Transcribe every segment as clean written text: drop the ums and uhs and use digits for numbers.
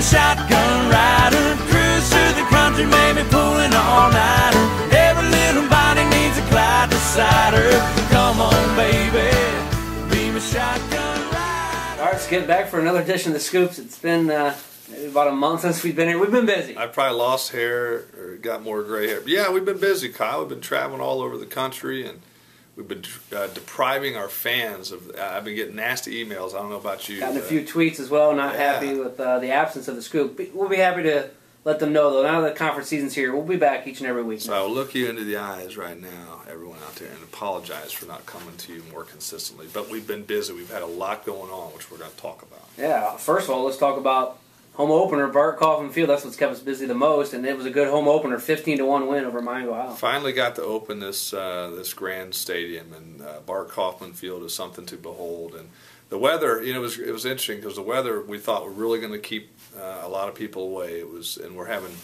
a shotgun rider, cruise through the country, maybe pulling all-nighter. Every little body needs a Clyde decider. Come on, baby, be my shotgun rider. All right, let's get back for another edition of the Scoops. It's been maybe about a month since we've been here. We've been busy. I probably lost hair or got more gray hair. But yeah, we've been busy, Kyle. We've been traveling all over the country, and we've been depriving our fans of. I've been getting nasty emails. I don't know about you. Gotten a few tweets as well. Not happy with the absence of the Scoop. We'll be happy to let them know, though. Now that the conference season's here, we'll be back each and every week. So I will look you into the eyes right now, everyone out there, and apologize for not coming to you more consistently. But we've been busy. We've had a lot going on, which we're going to talk about. Yeah. First of all, let's talk about home opener, Bart Kaufman Field. That's what's kept us busy the most, and it was a good home opener, 15-1 win over Miami, Ohio. Finally got to open this grand stadium, and Bart Kaufman Field is something to behold. And the weather, it was interesting because the weather we thought were really going to keep a lot of people away. And we're having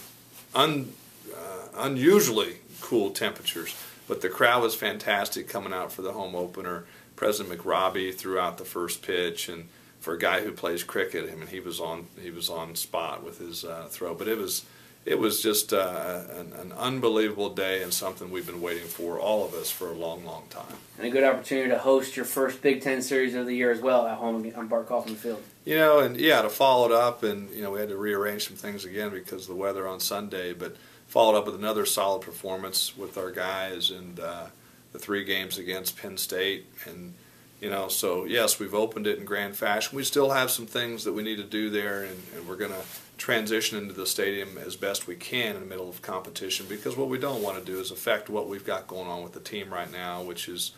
unusually cool temperatures, but the crowd was fantastic coming out for the home opener. President McRobbie threw out the first pitch, and for a guy who plays cricket, he was on spot with his throw. But it was just an unbelievable day and something we've been waiting for, all of us, for a long, long time. And a good opportunity to host your first Big Ten series of the year as well at home on Bart Kaufman Field. To follow it up, and we had to rearrange some things again because of the weather on Sunday, but followed up with another solid performance with our guys and the 3 games against Penn State. And so yes, we've opened it in grand fashion. We still have some things that we need to do there, and we're going to transition into the stadium as best we can in the middle of competition, because what we don't want to do is affect what we've got going on with the team right now, which is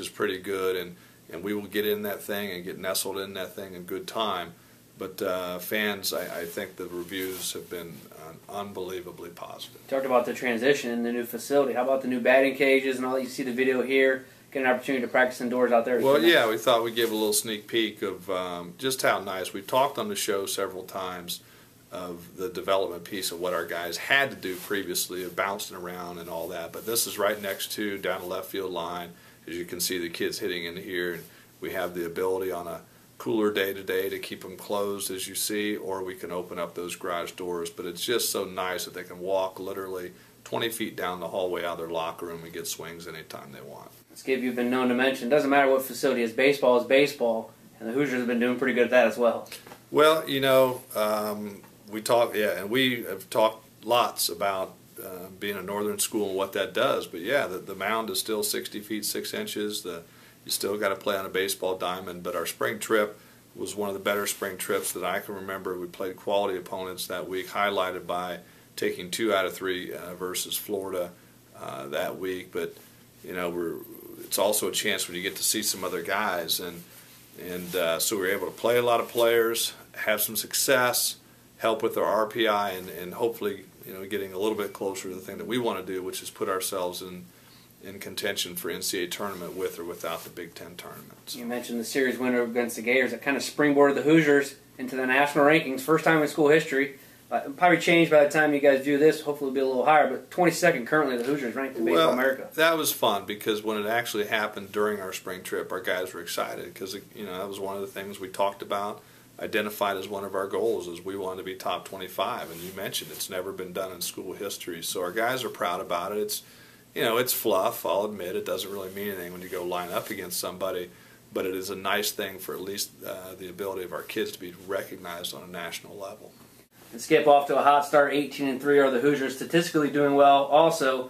pretty good, and we will get in that thing and get nestled in that thing in good time. But fans, I think the reviews have been unbelievably positive. Talked about the transition in the new facility. How about the new batting cages and all that? You see the video here. Get an opportunity to practice indoors out there. Well, yeah, we thought we'd give a little sneak peek of just how nice. We talked on the show several times of the development piece of what our guys had to do previously, of bouncing around and all that. But this is right next to, down the left field line. As you can see, the kids hitting in here. And we have the ability on a cooler day today to keep them closed, as you see, or we can open up those garage doors. But it's just so nice that they can walk literally 20 feet down the hallway out of their locker room and get swings anytime they want. Skip, you've been known to mention, doesn't matter what facility is baseball, and the Hoosiers have been doing pretty good at that as well. Well, we talk, and we have talked lots about being a northern school and what that does. But yeah, the mound is still 60 feet 6 inches. You still got to play on a baseball diamond. But our spring trip was one of the better spring trips that I can remember. We played quality opponents that week, highlighted by taking 2 out of 3 versus Florida that week. But it's also a chance when you get to see some other guys, and so we were able to play a lot of players, have some success, help with our RPI, and hopefully getting a little bit closer to the thing that we want to do, which is put ourselves in contention for NCAA tournament with or without the Big Ten tournaments. You mentioned the series winner against the Gators. That kind of springboarded the Hoosiers into the national rankings, first time in school history. Probably changed by the time you guys do this. Hopefully it'll be a little higher. But 22nd currently, the Hoosiers ranked in Baseball America. That was fun because when it actually happened during our spring trip, our guys were excited because that was one of the things we talked about, identified as one of our goals, is we wanted to be top 25. And you mentioned it's never been done in school history, so our guys are proud about it. It's fluff. I'll admit it doesn't really mean anything when you go line up against somebody, but it is a nice thing for at least the ability of our kids to be recognized on a national level. And Skip, off to a hot start, 18-3 are the Hoosiers, statistically doing well. Also,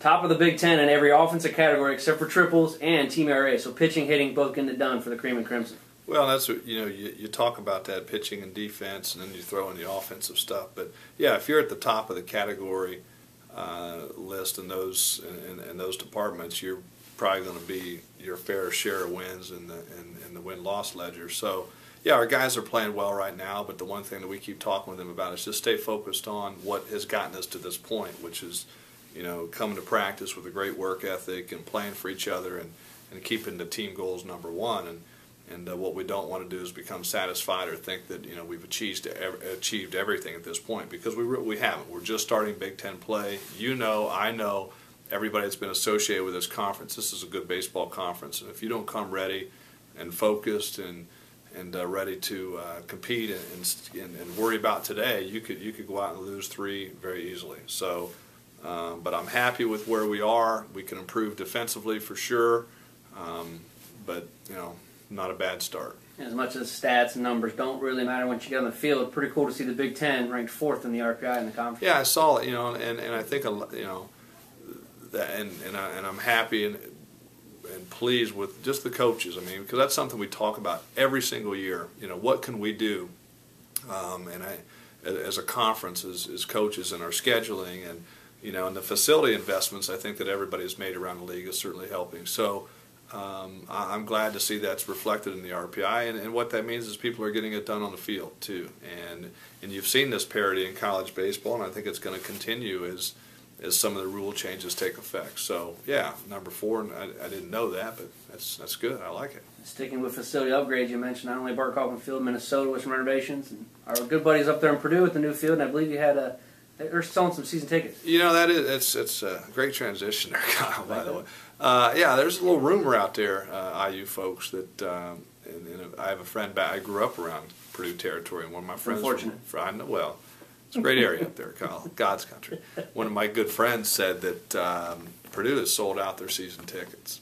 top of the Big Ten in every offensive category except for triples and team ERA. So pitching, hitting, both getting it done for the Cream and Crimson. Well, that's what you talk about that pitching and defense, and then you throw in the offensive stuff. But yeah, if you're at the top of the category list in those departments, you're probably going to be your fair share of wins in the win-loss ledger. So. Yeah, our guys are playing well right now, but the one thing that we keep talking with them about is just stay focused on what has gotten us to this point, which is, coming to practice with a great work ethic and playing for each other and keeping the team goals number one. And what we don't want to do is become satisfied or think that we've achieved everything at this point, because we haven't. We're just starting Big Ten play. I know, everybody that's been associated with this conference. This is a good baseball conference, and if you don't come ready and focused and ready to compete and worry about today, you could go out and lose 3 very easily. So, but I'm happy with where we are. We can improve defensively for sure, but not a bad start. As much as stats and numbers don't really matter once you get on the field, pretty cool to see the Big Ten ranked 4th in the RPI in the conference. Yeah, I saw it, and I think that, and I'm happy and pleased with just the coaches. I mean, because that's something we talk about every single year. What can we do? And as a conference, as coaches, and our scheduling, and and the facility investments, I think that everybody's made around the league is certainly helping. So I'm glad to see that's reflected in the RPI, and what that means is people are getting it done on the field too. And you've seen this parity in college baseball, and I think it's going to continue as some of the rule changes take effect. So yeah, number 4, and I didn't know that, but that's good. I like it. Sticking with facility upgrades, you mentioned not only Bart Kaufman Field, Minnesota with some renovations, and our good buddies up there in Purdue with the new field, and I believe you had they're selling some season tickets. It's a great transition there, Kyle, by the way. Yeah, there's a little rumor out there, IU folks, that and I have a friend back. I grew up around Purdue territory, and one of my friends. Unfortunate. Well, it's a great area up there, Kyle. God's country. One of my good friends said that Purdue has sold out their season tickets,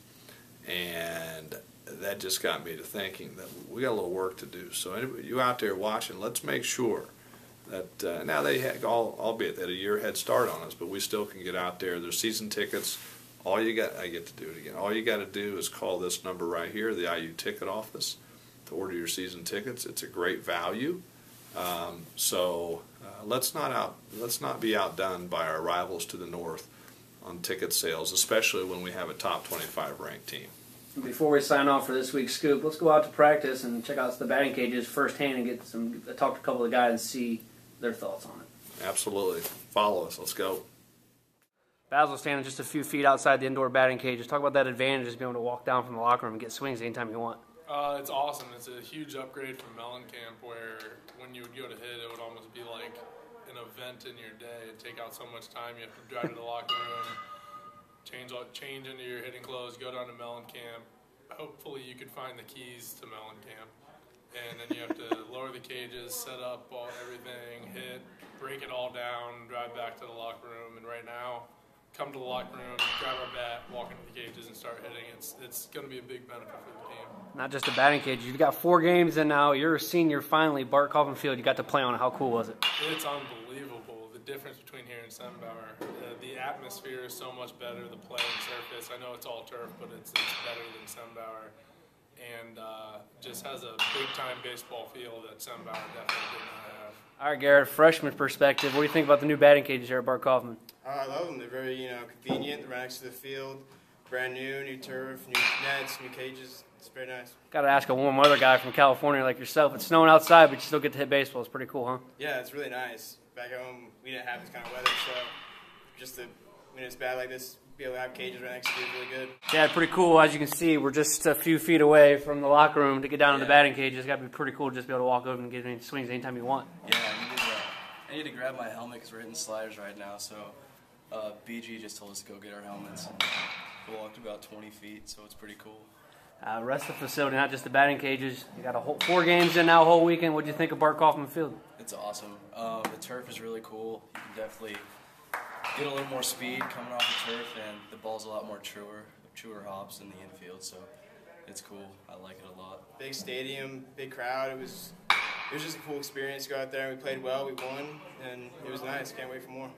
and that just got me to thinking that we got a little work to do. So anybody, you out there watching, let's make sure that now they had, albeit they had a year head start on us, but we still can get out there. There's season tickets. I get to do it again. All you got to do is call this number right here, the IU ticket office, to order your season tickets. It's a great value. So let's not be outdone by our rivals to the north on ticket sales, especially when we have a top 25 ranked team. Before we sign off for this week's scoop, let's go out to practice and check out the batting cages firsthand and talk to a couple of guys and see their thoughts on it. Absolutely. Follow us. Let's go. Basil's standing just a few feet outside the indoor batting cages. Talk about that advantage, just being able to walk down from the locker room and get swings anytime you want. It's awesome. It's a huge upgrade from Mellencamp, where when you would go to hit, it would almost be like an event in your day. It'd take out so much time. You have to drive to the locker room, change into your hitting clothes, go down to Mellencamp. Hopefully you could find the keys to Mellencamp. And then you have to lower the cages, set up everything, hit, break it all down, drive back to the locker room. And right now, come to the locker room, grab our bat, walk into the cages, and start hitting. It's going to be a big benefit for the team. Not just the batting cages. You've got 4 games in now. You're a senior finally. Bart Kaufman Field, you got to play on it. How cool was it? It's unbelievable. The difference between here and Sembauer. The atmosphere is so much better. The playing surface, I know it's all turf, but it's better than Sembauer. And just has a big-time baseball feel that Sembauer definitely did not have. All right, Garrett, freshman perspective, what do you think about the new batting cages here at Bart Kaufman? I love them. They're very convenient. They're right next to the field. Brand new turf, new nets, new cages. It's very nice. Got to ask a warm weather guy from California like yourself. It's snowing outside, but you still get to hit baseball. It's pretty cool, huh? Yeah, it's really nice. Back home, we didn't have this kind of weather, so just when it's bad like this, be able to have cages right next to you is really good. Yeah, pretty cool. As you can see, we're just a few feet away from the locker room to get down to the batting cage. It's got to be pretty cool just to be able to walk over and get any swings anytime you want. Yeah, I need to grab my helmet because we're hitting sliders right now, so BG just told us to go get our helmets. We walked about 20 feet, so it's pretty cool. Rest of the facility, not just the batting cages. You got 4 games in now, whole weekend. What do you think of Bart Kaufman Field? It's awesome. The turf is really cool. You can definitely get a little more speed coming off the turf, and the ball's a lot more truer hops in the infield, so it's cool. I like it a lot. Big stadium, big crowd. It was just a cool experience to go out there, and we played well, we won, and it was nice. Can't wait for more.